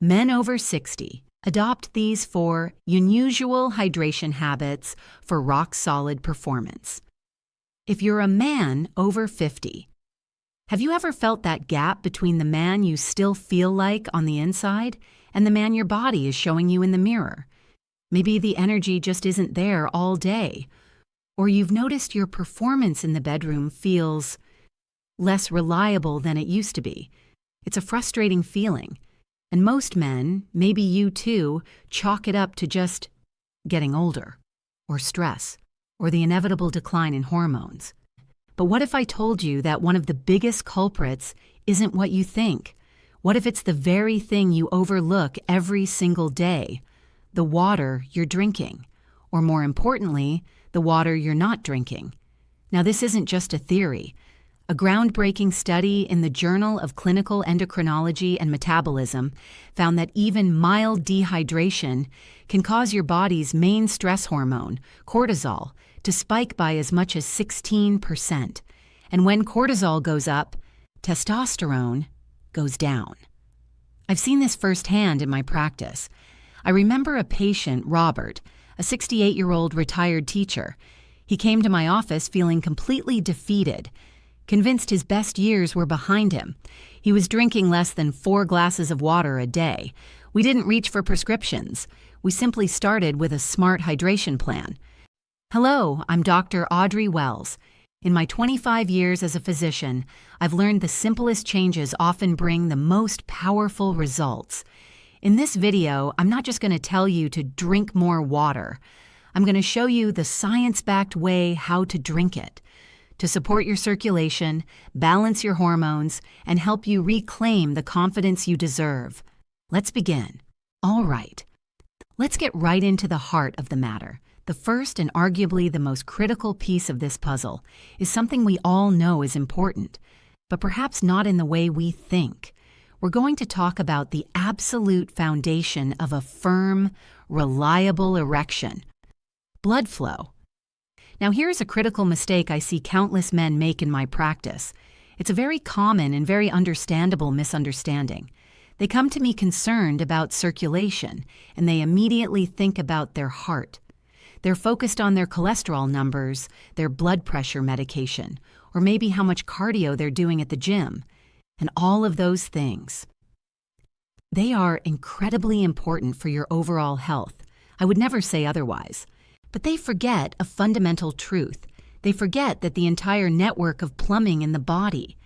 Men over 60 adopt these 4 unusual hydration habits for rock-solid performance. If you're a man over 50, have you ever felt that gap between the man you still feel like on the inside and the man your body is showing you in the mirror? Maybe the energy just isn't there all day. Or you've noticed your performance in the bedroom feels less reliable than it used to be. It's a frustrating feeling. And most men, maybe you too, chalk it up to just getting older, or stress, or the inevitable decline in hormones. But what if I told you that one of the biggest culprits isn't what you think? What if it's the very thing you overlook every single day? The water you're drinking, or more importantly, the water you're not drinking. Now, this isn't just a theory. A groundbreaking study in the Journal of Clinical Endocrinology and Metabolism found that even mild dehydration can cause your body's main stress hormone, cortisol, to spike by as much as 16%. And when cortisol goes up, testosterone goes down. I've seen this firsthand in my practice. I remember a patient, Robert, a 68-year-old retired teacher. He came to my office feeling completely defeated, convinced his best years were behind him. He was drinking less than 4 glasses of water a day. We didn't reach for prescriptions. We simply started with a smart hydration plan. Hello, I'm Dr. Audrey Wells. In my 25 years as a physician, I've learned the simplest changes often bring the most powerful results. In this video, I'm not just going to tell you to drink more water. I'm going to show you the science-backed way how to drink it, to support your circulation, balance your hormones, and help you reclaim the confidence you deserve. Let's begin. All right. Let's get right into the heart of the matter. The first and arguably the most critical piece of this puzzle is something we all know is important, but perhaps not in the way we think. We're going to talk about the absolute foundation of a firm, reliable erection: blood flow. Now, here's a critical mistake I see countless men make in my practice. It's a very common and very understandable misunderstanding. They come to me concerned about circulation, and they immediately think about their heart. They're focused on their cholesterol numbers, their blood pressure medication, or maybe how much cardio they're doing at the gym, and all of those things. They are incredibly important for your overall health. I would never say otherwise. But they forget a fundamental truth. They forget that the entire network of plumbing in the body,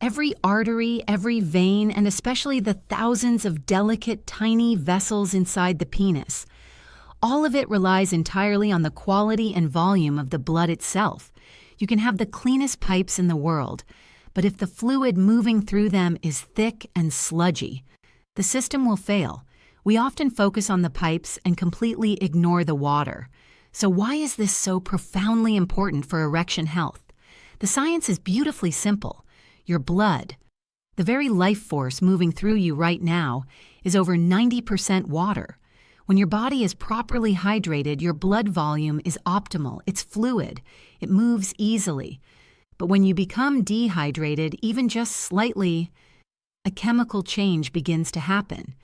every artery, every vein, and especially the thousands of delicate, tiny vessels inside the penis, all of it relies entirely on the quality and volume of the blood itself. You can have the cleanest pipes in the world, but if the fluid moving through them is thick and sludgy, the system will fail. We often focus on the pipes and completely ignore the water. So why is this so profoundly important for erection health? The science is beautifully simple. Your blood, the very life force moving through you right now, is over 90% water. When your body is properly hydrated, your blood volume is optimal. It's fluid. It moves easily. But when you become dehydrated, even just slightly, a chemical change begins to happen.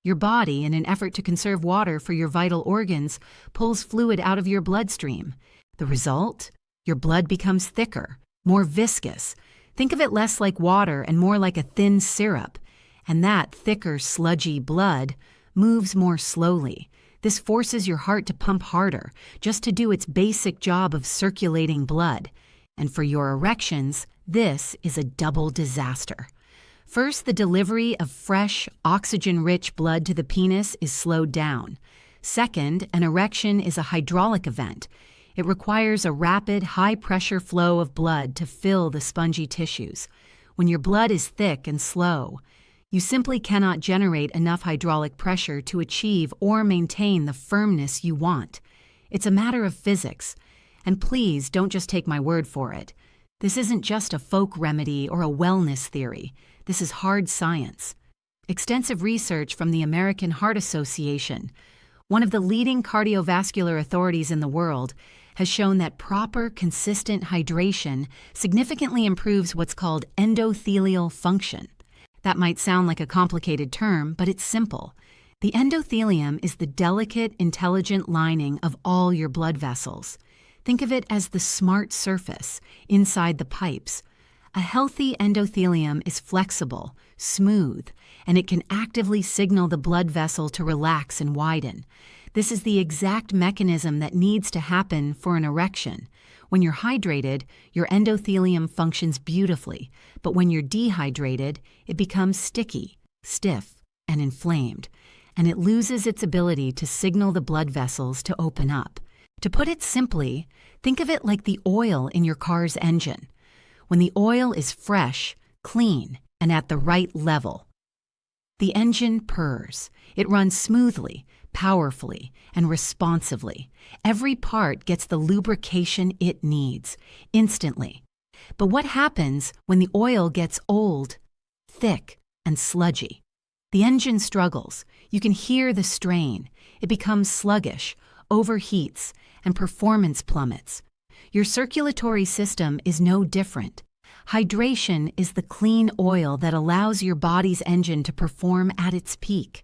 Your body, in an effort to conserve water for your vital organs, pulls fluid out of your bloodstream. The result? Your blood becomes thicker, more viscous. Think of it less like water and more like a thin syrup. And that thicker, sludgy blood moves more slowly. This forces your heart to pump harder, just to do its basic job of circulating blood. And for your erections, this is a double disaster. First, the delivery of fresh, oxygen-rich blood to the penis is slowed down. Second, an erection is a hydraulic event. It requires a rapid, high-pressure flow of blood to fill the spongy tissues. When your blood is thick and slow, you simply cannot generate enough hydraulic pressure to achieve or maintain the firmness you want. It's a matter of physics. And please don't just take my word for it. This isn't just a folk remedy or a wellness theory. This is hard science. Extensive research from the American Heart Association, one of the leading cardiovascular authorities in the world, has shown that proper, consistent hydration significantly improves what's called endothelial function. That might sound like a complicated term, but it's simple. The endothelium is the delicate, intelligent lining of all your blood vessels. Think of it as the smart surface inside the pipes. A healthy endothelium is flexible, smooth, and it can actively signal the blood vessel to relax and widen. This is the exact mechanism that needs to happen for an erection. When you're hydrated, your endothelium functions beautifully, but when you're dehydrated, it becomes sticky, stiff, and inflamed, and it loses its ability to signal the blood vessels to open up. To put it simply, think of it like the oil in your car's engine. When the oil is fresh, clean, and at the right level, the engine purrs. It runs smoothly, powerfully, and responsively. Every part gets the lubrication it needs, instantly. But what happens when the oil gets old, thick, and sludgy? The engine struggles. You can hear the strain. It becomes sluggish, overheats, and performance plummets. Your circulatory system is no different. Hydration is the clean oil that allows your body's engine to perform at its peak.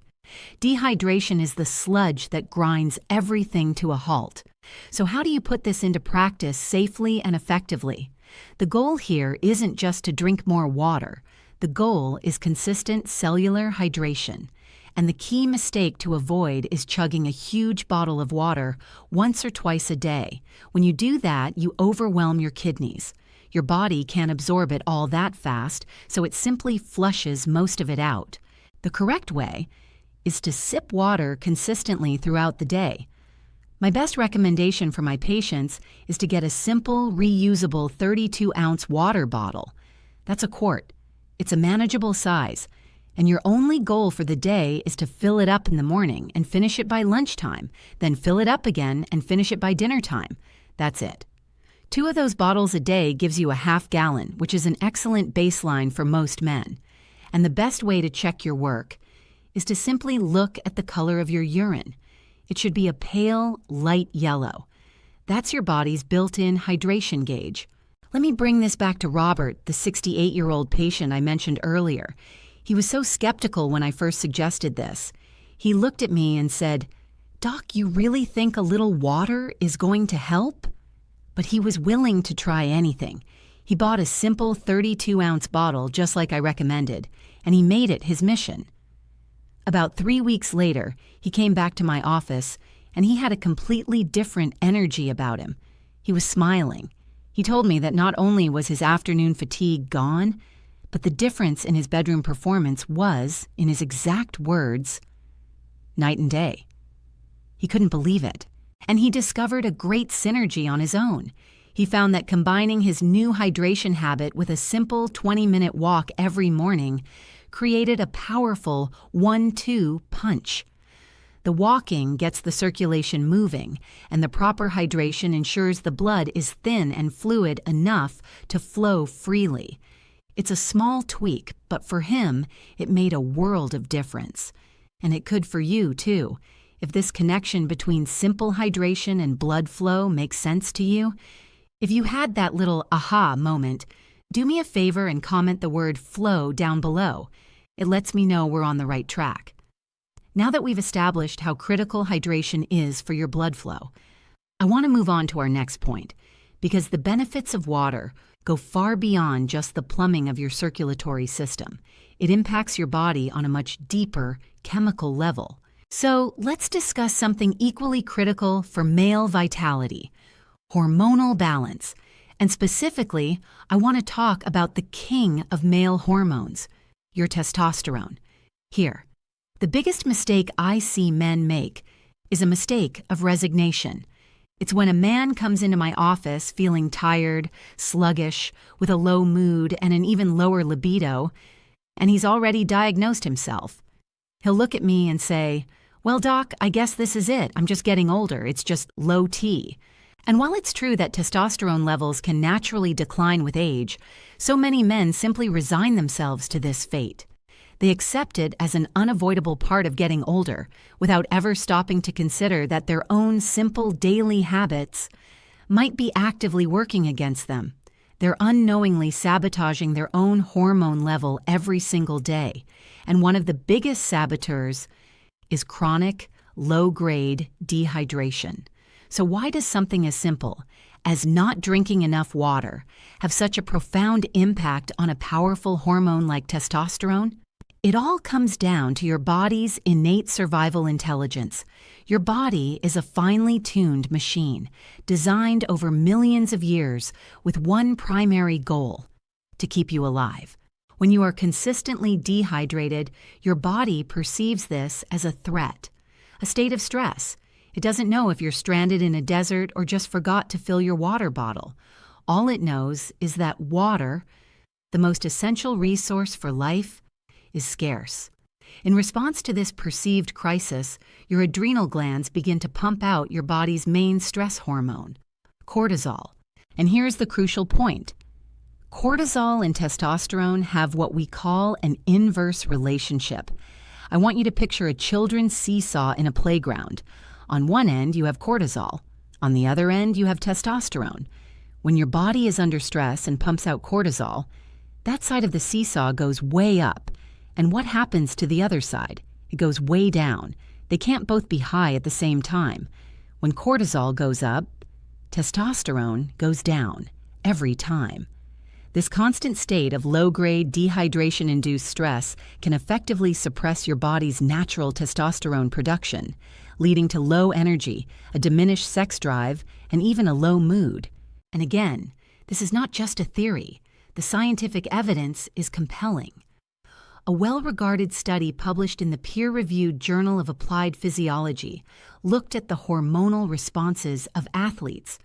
Dehydration is the sludge that grinds everything to a halt. So how do you put this into practice safely and effectively? The goal here isn't just to drink more water. The goal is consistent cellular hydration. And the key mistake to avoid is chugging a huge bottle of water once or twice a day. When you do that, you overwhelm your kidneys. Your body can't absorb it all that fast, so it simply flushes most of it out. The correct way is to sip water consistently throughout the day. My best recommendation for my patients is to get a simple, reusable 32-ounce water bottle. That's a quart. It's a manageable size, and your only goal for the day is to fill it up in the morning and finish it by lunchtime, then fill it up again and finish it by dinner time. That's it. 2 of those bottles a day gives you a half gallon, which is an excellent baseline for most men. And the best way to check your work is to simply look at the color of your urine. It should be a pale, light yellow. That's your body's built-in hydration gauge. Let me bring this back to Robert, the 68-year-old patient I mentioned earlier. He was so skeptical when I first suggested this. He looked at me and said, "Doc, you really think a little water is going to help?" But he was willing to try anything. He bought a simple 32-ounce bottle just like I recommended, and he made it his mission. About 3 weeks later, he came back to my office, and he had a completely different energy about him. He was smiling. He told me that not only was his afternoon fatigue gone, but the difference in his bedroom performance was, in his exact words, night and day. He couldn't believe it. And he discovered a great synergy on his own. He found that combining his new hydration habit with a simple 20-minute walk every morning created a powerful 1-2 punch. The walking gets the circulation moving, and the proper hydration ensures the blood is thin and fluid enough to flow freely. It's a small tweak, but for him, it made a world of difference. And it could for you, too. If this connection between simple hydration and blood flow makes sense to you, if you had that little aha moment, do me a favor and comment the word flow down below. It lets me know we're on the right track. Now that we've established how critical hydration is for your blood flow, I want to move on to our next point, because the benefits of water go far beyond just the plumbing of your circulatory system. It impacts your body on a much deeper chemical level. So let's discuss something equally critical for male vitality, hormonal balance. And specifically, I want to talk about the king of male hormones, your testosterone. Here, the biggest mistake I see men make is a mistake of resignation. It's when a man comes into my office feeling tired, sluggish, with a low mood and an even lower libido, and he's already diagnosed himself. He'll look at me and say, "Well, Doc, I guess this is it. I'm just getting older. It's just low T." And while it's true that testosterone levels can naturally decline with age, so many men simply resign themselves to this fate. They accept it as an unavoidable part of getting older, without ever stopping to consider that their own simple daily habits might be actively working against them. They're unknowingly sabotaging their own hormone level every single day. And one of the biggest saboteurs is chronic, low-grade dehydration. So why does something as simple as not drinking enough water have such a profound impact on a powerful hormone like testosterone? It all comes down to your body's innate survival intelligence. Your body is a finely tuned machine designed over millions of years with one primary goal: to keep you alive. When you are consistently dehydrated, your body perceives this as a threat, a state of stress. It doesn't know if you're stranded in a desert or just forgot to fill your water bottle. All it knows is that water, the most essential resource for life, is scarce. In response to this perceived crisis, your adrenal glands begin to pump out your body's main stress hormone, cortisol. And here's the crucial point. Cortisol and testosterone have what we call an inverse relationship. I want you to picture a children's seesaw in a playground. On one end, you have cortisol. On the other end, you have testosterone. When your body is under stress and pumps out cortisol, that side of the seesaw goes way up. And what happens to the other side? It goes way down. They can't both be high at the same time. When cortisol goes up, testosterone goes down every time. This constant state of low-grade dehydration-induced stress can effectively suppress your body's natural testosterone production, leading to low energy, a diminished sex drive, and even a low mood. And again, this is not just a theory. The scientific evidence is compelling. A well-regarded study published in the peer-reviewed Journal of Applied Physiology looked at the hormonal responses of athletes.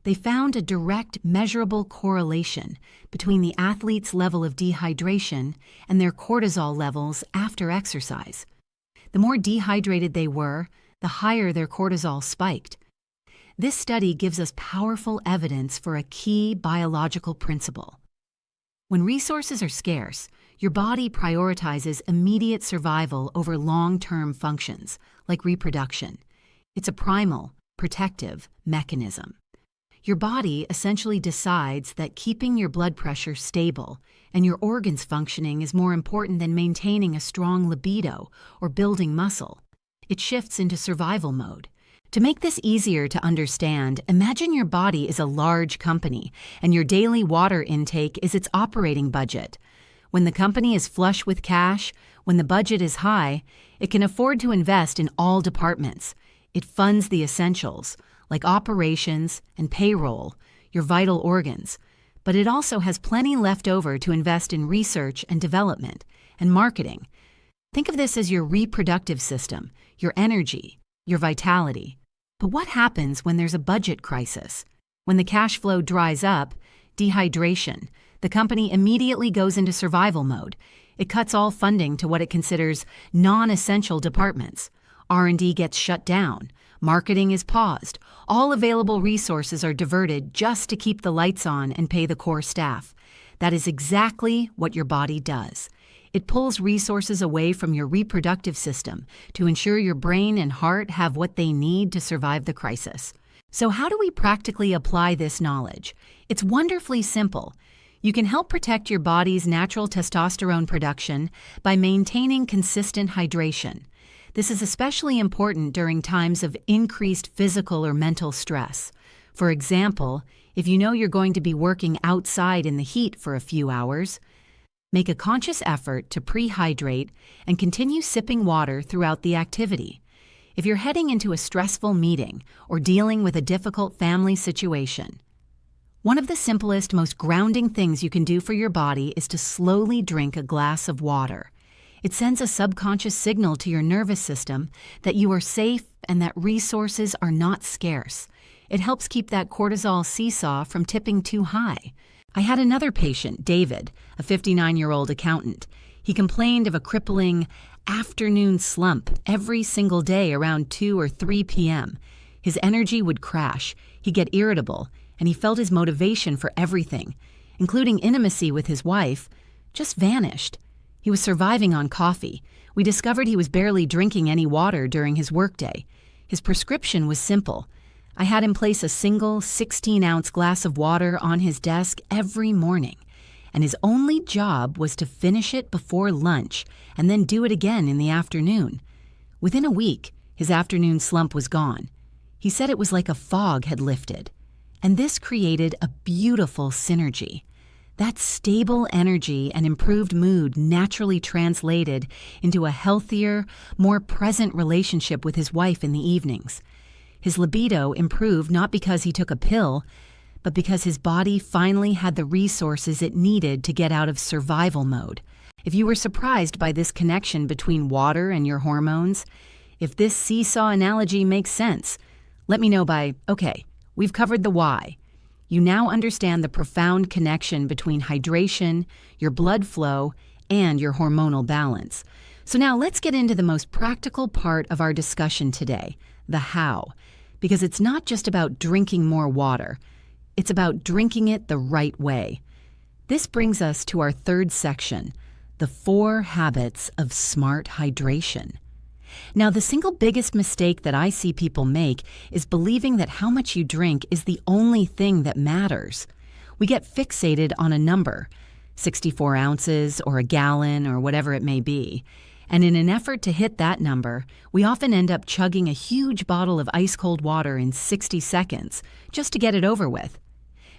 They found a direct, measurable correlation between the athlete's level of dehydration and their cortisol levels after exercise. The more dehydrated they were, the higher their cortisol spiked. This study gives us powerful evidence for a key biological principle. When resources are scarce, your body prioritizes immediate survival over long-term functions, like reproduction. It's a primal, protective mechanism. Your body essentially decides that keeping your blood pressure stable and your organs functioning is more important than maintaining a strong libido or building muscle. It shifts into survival mode. To make this easier to understand, imagine your body is a large company and your daily water intake is its operating budget. When the company is flush with cash, when the budget is high, it can afford to invest in all departments. It funds the essentials, like operations and payroll, your vital organs. But it also has plenty left over to invest in research and development and marketing. Think of this as your reproductive system, your energy, your vitality. But what happens when there's a budget crisis? When the cash flow dries up, dehydration, the company immediately goes into survival mode. It cuts all funding to what it considers non-essential departments. R&D gets shut down. Marketing is paused. All available resources are diverted just to keep the lights on and pay the core staff. That is exactly what your body does. It pulls resources away from your reproductive system to ensure your brain and heart have what they need to survive the crisis. So how do we practically apply this knowledge? It's wonderfully simple. You can help protect your body's natural testosterone production by maintaining consistent hydration. This is especially important during times of increased physical or mental stress. For example, if you know you're going to be working outside in the heat for a few hours, make a conscious effort to prehydrate and continue sipping water throughout the activity. If you're heading into a stressful meeting or dealing with a difficult family situation, one of the simplest, most grounding things you can do for your body is to slowly drink a glass of water. It sends a subconscious signal to your nervous system that you are safe and that resources are not scarce. It helps keep that cortisol seesaw from tipping too high. I had another patient, David, a 59-year-old accountant. He complained of a crippling afternoon slump every single day around 2 or 3 p.m. His energy would crash, he'd get irritable, and he felt his motivation for everything, including intimacy with his wife, just vanished. He was surviving on coffee. We discovered he was barely drinking any water during his workday. His prescription was simple. I had him place a single 16-ounce glass of water on his desk every morning, and his only job was to finish it before lunch and then do it again in the afternoon. Within a week, his afternoon slump was gone. He said it was like a fog had lifted, and this created a beautiful synergy. That stable energy and improved mood naturally translated into a healthier, more present relationship with his wife in the evenings. His libido improved not because he took a pill, but because his body finally had the resources it needed to get out of survival mode. If you were surprised by this connection between water and your hormones, if this seesaw analogy makes sense, let me know by, okay, we've covered the why. You now understand the profound connection between hydration, your blood flow, and your hormonal balance. So now let's get into the most practical part of our discussion today, the how. Because it's not just about drinking more water, it's about drinking it the right way. This brings us to our third section, the 4 habits of smart hydration. Now, the single biggest mistake that I see people make is believing that how much you drink is the only thing that matters. We get fixated on a number, 64 ounces or a gallon or whatever it may be. And in an effort to hit that number, we often end up chugging a huge bottle of ice-cold water in 60 seconds just to get it over with.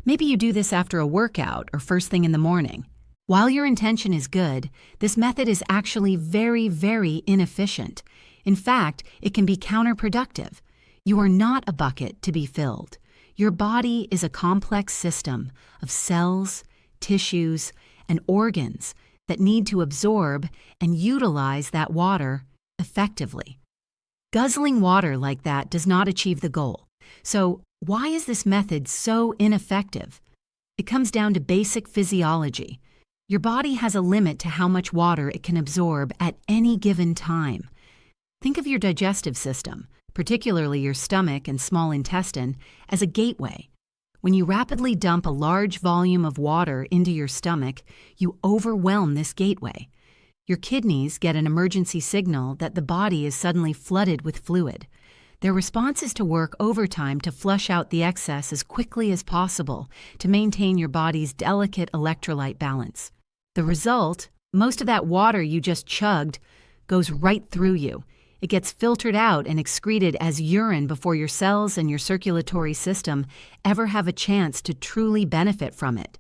Maybe you do this after a workout or first thing in the morning. While your intention is good, this method is actually very, very inefficient. In fact, it can be counterproductive. You are not a bucket to be filled. Your body is a complex system of cells, tissues, and organs that need to absorb and utilize that water effectively. Guzzling water like that does not achieve the goal. So, why is this method so ineffective? It comes down to basic physiology. Your body has a limit to how much water it can absorb at any given time. Think of your digestive system, particularly your stomach and small intestine, as a gateway. When you rapidly dump a large volume of water into your stomach, you overwhelm this gateway. Your kidneys get an emergency signal that the body is suddenly flooded with fluid. Their response is to work overtime to flush out the excess as quickly as possible to maintain your body's delicate electrolyte balance. The result, most of that water you just chugged, goes right through you. It gets filtered out and excreted as urine before your cells and your circulatory system ever have a chance to truly benefit from it.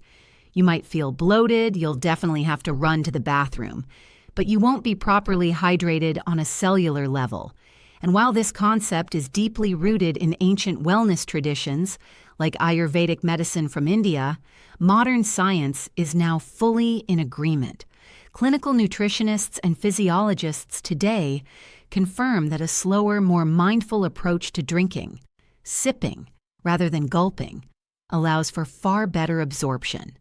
You might feel bloated, you'll definitely have to run to the bathroom, but you won't be properly hydrated on a cellular level. And while this concept is deeply rooted in ancient wellness traditions, like Ayurvedic medicine from India, modern science is now fully in agreement. Clinical nutritionists and physiologists today confirm that a slower, more mindful approach to drinking, sipping rather than gulping, allows for far better absorption.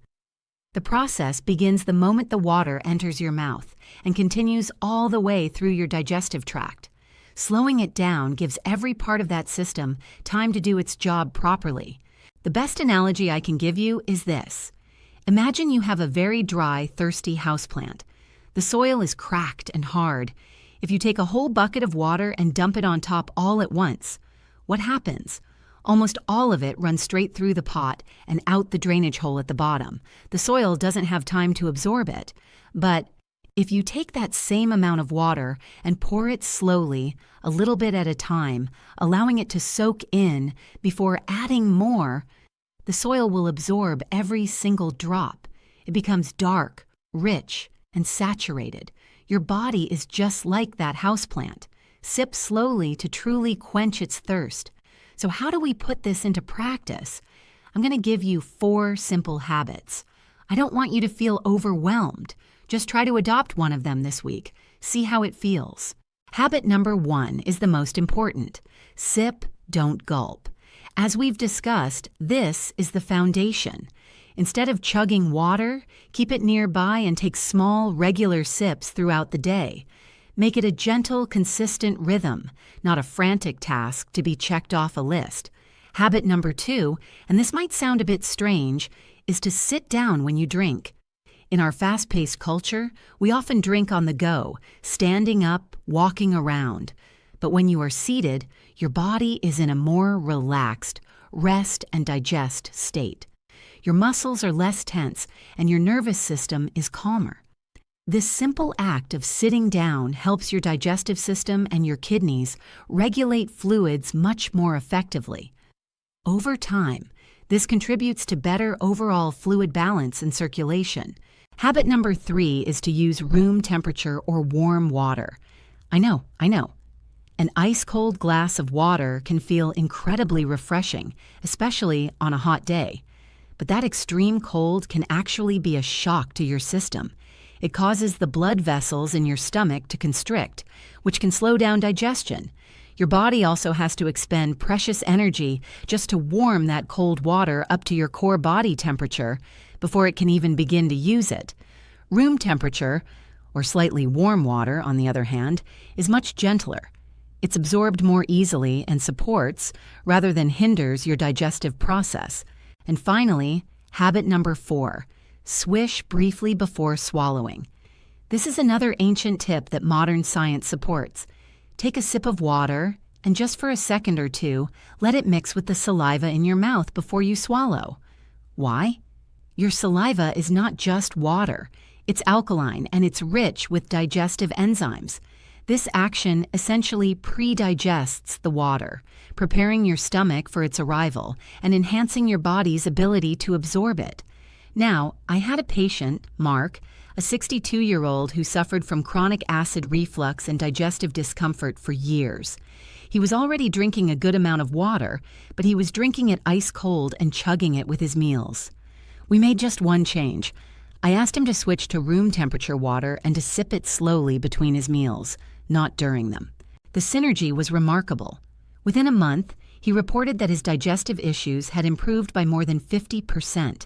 The process begins the moment the water enters your mouth and continues all the way through your digestive tract. Slowing it down gives every part of that system time to do its job properly. The best analogy I can give you is this. Imagine you have a very dry, thirsty houseplant. The soil is cracked and hard. If you take a whole bucket of water and dump it on top all at once, what happens? Almost all of it runs straight through the pot and out the drainage hole at the bottom. The soil doesn't have time to absorb it. But if you take that same amount of water and pour it slowly, a little bit at a time, allowing it to soak in before adding more, the soil will absorb every single drop. It becomes dark, rich, and saturated. Your body is just like that houseplant. Sip slowly to truly quench its thirst. So how do we put this into practice? I'm going to give you 4 simple habits. I don't want you to feel overwhelmed. Just try to adopt one of them this week. See how it feels. Habit number 1 is the most important. Sip, don't gulp. As we've discussed, this is the foundation. Instead of chugging water, keep it nearby and take small, regular sips throughout the day. Make it a gentle, consistent rhythm, not a frantic task to be checked off a list. Habit number 2, and this might sound a bit strange, is to sit down when you drink. In our fast-paced culture, we often drink on the go, standing up, walking around. But when you are seated, your body is in a more relaxed, rest and digest state. Your muscles are less tense and your nervous system is calmer. This simple act of sitting down helps your digestive system and your kidneys regulate fluids much more effectively. Over time, this contributes to better overall fluid balance and circulation. Habit number 3 is to use room temperature or warm water. I know. An ice-cold glass of water can feel incredibly refreshing, especially on a hot day. But that extreme cold can actually be a shock to your system. It causes the blood vessels in your stomach to constrict, which can slow down digestion. Your body also has to expend precious energy just to warm that cold water up to your core body temperature before it can even begin to use it. Room temperature, or slightly warm water, on the other hand, is much gentler. It's absorbed more easily and supports, rather than hinders, your digestive process. And finally, habit number 4. Swish briefly before swallowing. This is another ancient tip that modern science supports. Take a sip of water, and just for a second or two, let it mix with the saliva in your mouth before you swallow. Why? Your saliva is not just water. It's alkaline and it's rich with digestive enzymes. This action essentially pre-digests the water, preparing your stomach for its arrival and enhancing your body's ability to absorb it. Now, I had a patient, Mark, a 62-year-old who suffered from chronic acid reflux and digestive discomfort for years. He was already drinking a good amount of water, but he was drinking it ice cold and chugging it with his meals. We made just one change. I asked him to switch to room temperature water and to sip it slowly between his meals, not during them. The synergy was remarkable. Within a month, he reported that his digestive issues had improved by more than 50%.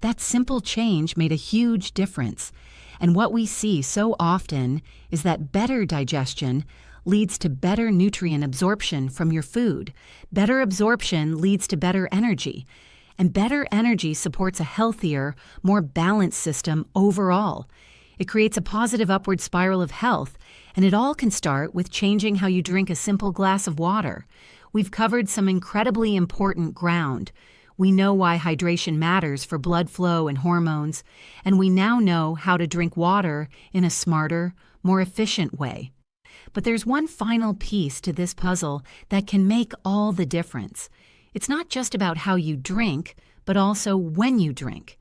That simple change made a huge difference, and what we see so often is that better digestion leads to better nutrient absorption from your food. Better absorption leads to better energy, and better energy supports a healthier, more balanced system overall. It creates a positive upward spiral of health, and it all can start with changing how you drink a simple glass of water. We've covered some incredibly important ground. We know why hydration matters for blood flow and hormones, and we now know how to drink water in a smarter, more efficient way. But there's one final piece to this puzzle that can make all the difference. It's not just about how you drink, but also when you drink.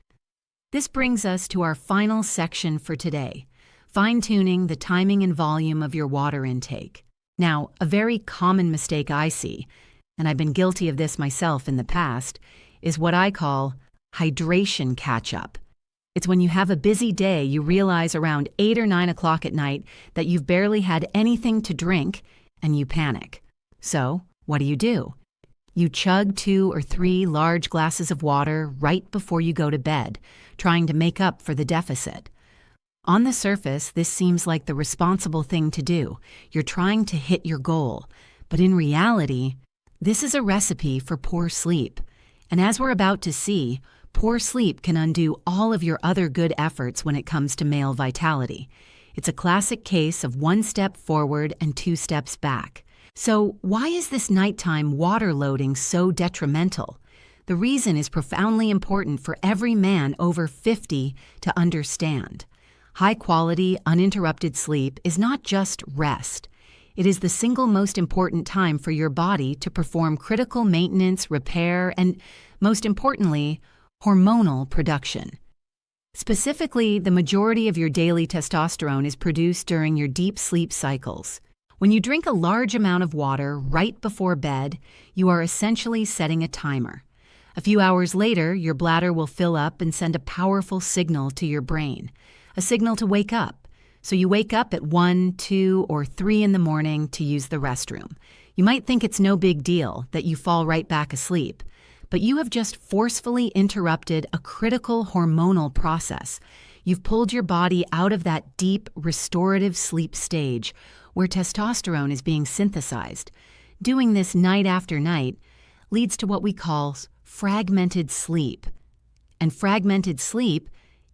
This brings us to our final section for today, fine-tuning the timing and volume of your water intake. Now, a very common mistake I see, and I've been guilty of this myself in the past, is what I call hydration catch-up. It's when you have a busy day, you realize around 8 or 9 o'clock at night that you've barely had anything to drink, and you panic. So, what do? You chug 2 or 3 large glasses of water right before you go to bed, trying to make up for the deficit. On the surface, this seems like the responsible thing to do. You're trying to hit your goal. But in reality, this is a recipe for poor sleep. And as we're about to see, poor sleep can undo all of your other good efforts when it comes to male vitality. It's a classic case of 1 step forward and 2 steps back. So why is this nighttime water loading so detrimental? The reason is profoundly important for every man over 50 to understand. High-quality, uninterrupted sleep is not just rest. It is the single most important time for your body to perform critical maintenance, repair, and, most importantly, hormonal production. Specifically, the majority of your daily testosterone is produced during your deep sleep cycles. When you drink a large amount of water right before bed, you are essentially setting a timer. A few hours later, your bladder will fill up and send a powerful signal to your brain, a signal to wake up. So you wake up at 1, 2, or 3 in the morning to use the restroom. You might think it's no big deal that you fall right back asleep, but you have just forcefully interrupted a critical hormonal process. You've pulled your body out of that deep, restorative sleep stage where testosterone is being synthesized. Doing this night after night leads to what we call fragmented sleep. And fragmented sleep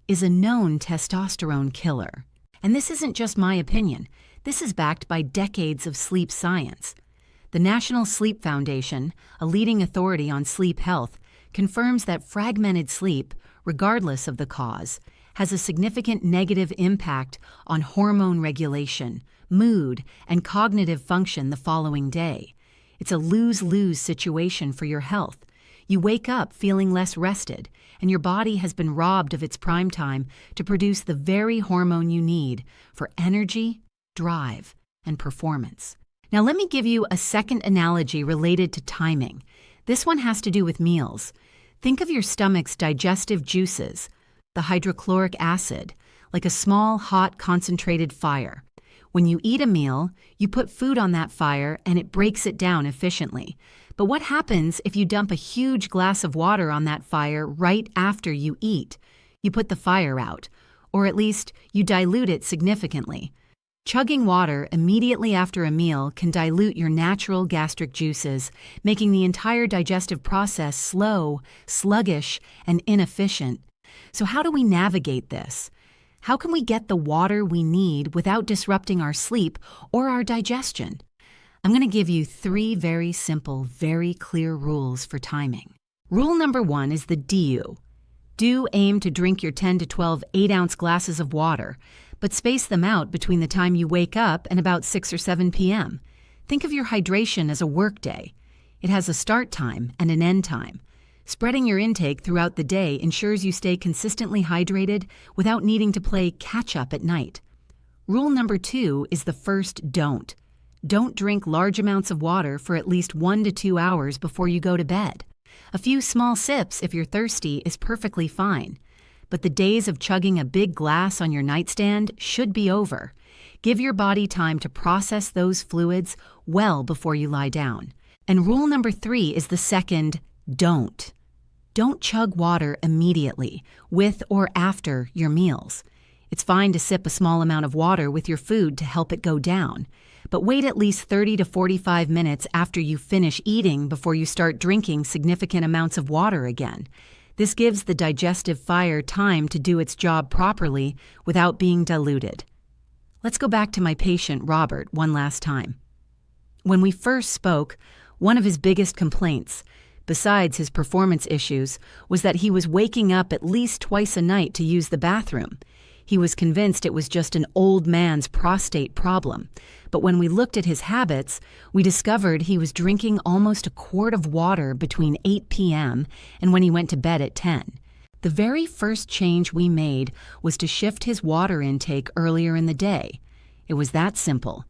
is a known testosterone killer. And this isn't just my opinion. This is backed by decades of sleep science. The National Sleep Foundation, a leading authority on sleep health, confirms that fragmented sleep, regardless of the cause, has a significant negative impact on hormone regulation, mood, and cognitive function the following day. It's a lose-lose situation for your health. You wake up feeling less rested, and your body has been robbed of its prime time to produce the very hormone you need for energy, drive, and performance. Now let me give you a second analogy related to timing. This one has to do with meals. Think of your stomach's digestive juices, the hydrochloric acid, like a small, hot, concentrated fire. When you eat a meal, you put food on that fire and it breaks it down efficiently. But what happens if you dump a huge glass of water on that fire right after you eat? You put the fire out, or at least you dilute it significantly. Chugging water immediately after a meal can dilute your natural gastric juices, making the entire digestive process slow, sluggish, and inefficient. So how do we navigate this? How can we get the water we need without disrupting our sleep or our digestion? I'm going to give you 3 very simple, very clear rules for timing. Rule number 1 is the DU. Do aim to drink your 10 to 12 8-ounce glasses of water, but space them out between the time you wake up and about 6 or 7 p.m. Think of your hydration as a work day. It has a start time and an end time. Spreading your intake throughout the day ensures you stay consistently hydrated without needing to play catch-up at night. Rule number 2 is the first don't. Don't drink large amounts of water for at least 1 to 2 hours before you go to bed. A few small sips if you're thirsty is perfectly fine. But the days of chugging a big glass on your nightstand should be over. Give your body time to process those fluids well before you lie down. And rule number 3 is the second don't. Don't chug water immediately, with or after your meals. It's fine to sip a small amount of water with your food to help it go down, but wait at least 30 to 45 minutes after you finish eating before you start drinking significant amounts of water again. This gives the digestive fire time to do its job properly without being diluted. Let's go back to my patient, Robert, one last time. When we first spoke, one of his biggest complaints, besides his performance issues, was that he was waking up at least twice a night to use the bathroom. He was convinced it was just an old man's prostate problem. But when we looked at his habits, we discovered he was drinking almost a quart of water between 8 p.m. and when he went to bed at 10. The very first change we made was to shift his water intake earlier in the day. It was that simple.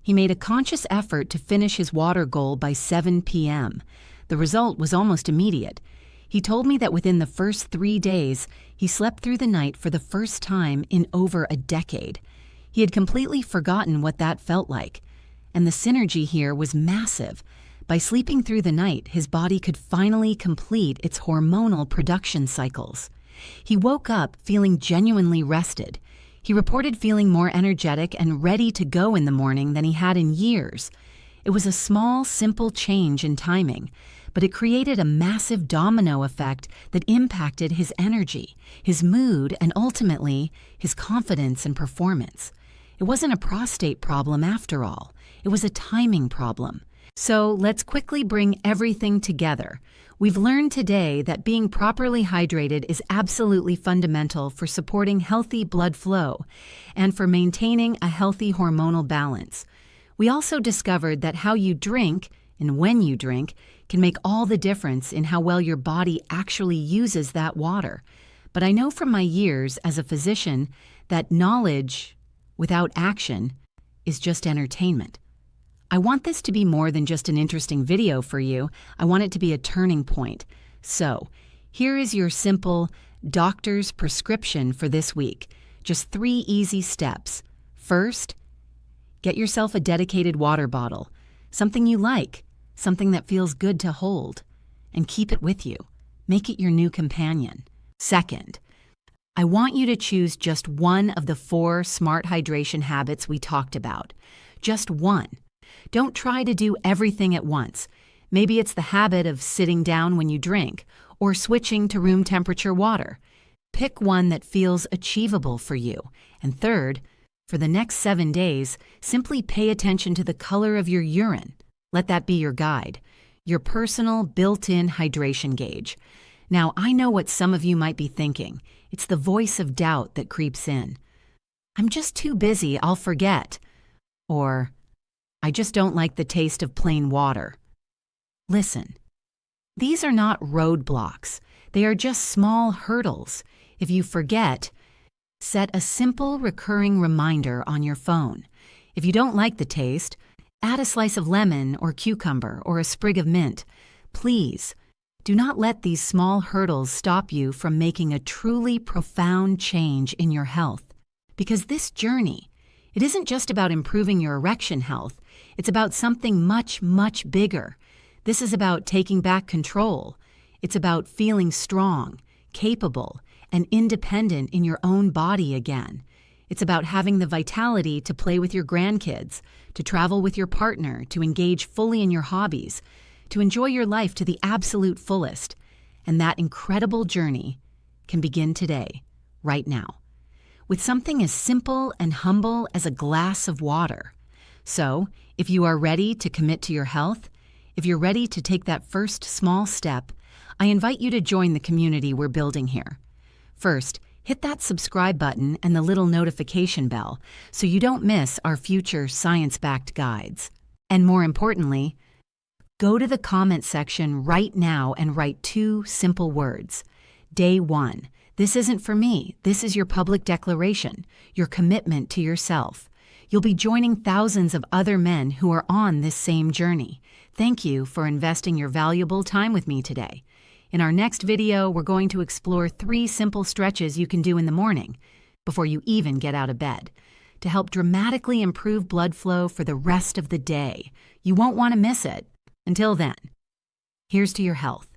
He made a conscious effort to finish his water goal by 7 p.m. The result was almost immediate. He told me that within the first 3 days, he slept through the night for the first time in over a decade. He had completely forgotten what that felt like. And the synergy here was massive. By sleeping through the night, his body could finally complete its hormonal production cycles. He woke up feeling genuinely rested. He reported feeling more energetic and ready to go in the morning than he had in years. It was a small, simple change in timing, but it created a massive domino effect that impacted his energy, his mood, and ultimately, his confidence and performance. It wasn't a prostate problem after all. It was a timing problem. So let's quickly bring everything together. We've learned today that being properly hydrated is absolutely fundamental for supporting healthy blood flow and for maintaining a healthy hormonal balance. We also discovered that how you drink and when you drink can make all the difference in how well your body actually uses that water. But I know from my years as a physician that knowledge without action is just entertainment. I want this to be more than just an interesting video for you. I want it to be a turning point. So, here is your simple doctor's prescription for this week. Just 3 easy steps. First, get yourself a dedicated water bottle, something you like, something that feels good to hold, and keep it with you. Make it your new companion. Second, I want you to choose just one of the 4 smart hydration habits we talked about. Just one. Don't try to do everything at once. Maybe it's the habit of sitting down when you drink or switching to room temperature water. Pick one that feels achievable for you. And third, For the next 7 days, simply pay attention to the color of your urine. Let that be your guide, your personal built-in hydration gauge. Now, I know what some of you might be thinking. It's the voice of doubt that creeps in. I'm just too busy, I'll forget. Or, I just don't like the taste of plain water. Listen, these are not roadblocks. They are just small hurdles. If you forget, set a simple recurring reminder on your phone. If you don't like the taste, add a slice of lemon or cucumber or a sprig of mint. Please, do not let these small hurdles stop you from making a truly profound change in your health. Because this journey, it isn't just about improving your erection health. It's about something much, much bigger. This is about taking back control. It's about feeling strong, capable, and independent in your own body again. It's about having the vitality to play with your grandkids, to travel with your partner, to engage fully in your hobbies, to enjoy your life to the absolute fullest. And that incredible journey can begin today, right now, with something as simple and humble as a glass of water. So, if you are ready to commit to your health, if you're ready to take that first small step, I invite you to join the community we're building here. First, hit that subscribe button and the little notification bell so you don't miss our future science-backed guides. And more importantly, go to the comment section right now and write 2 simple words. Day 1. This isn't for me. This is your public declaration, your commitment to yourself. You'll be joining thousands of other men who are on this same journey. Thank you for investing your valuable time with me today. In our next video, we're going to explore 3 simple stretches you can do in the morning, before you even get out of bed, to help dramatically improve blood flow for the rest of the day. You won't want to miss it. Until then, here's to your health.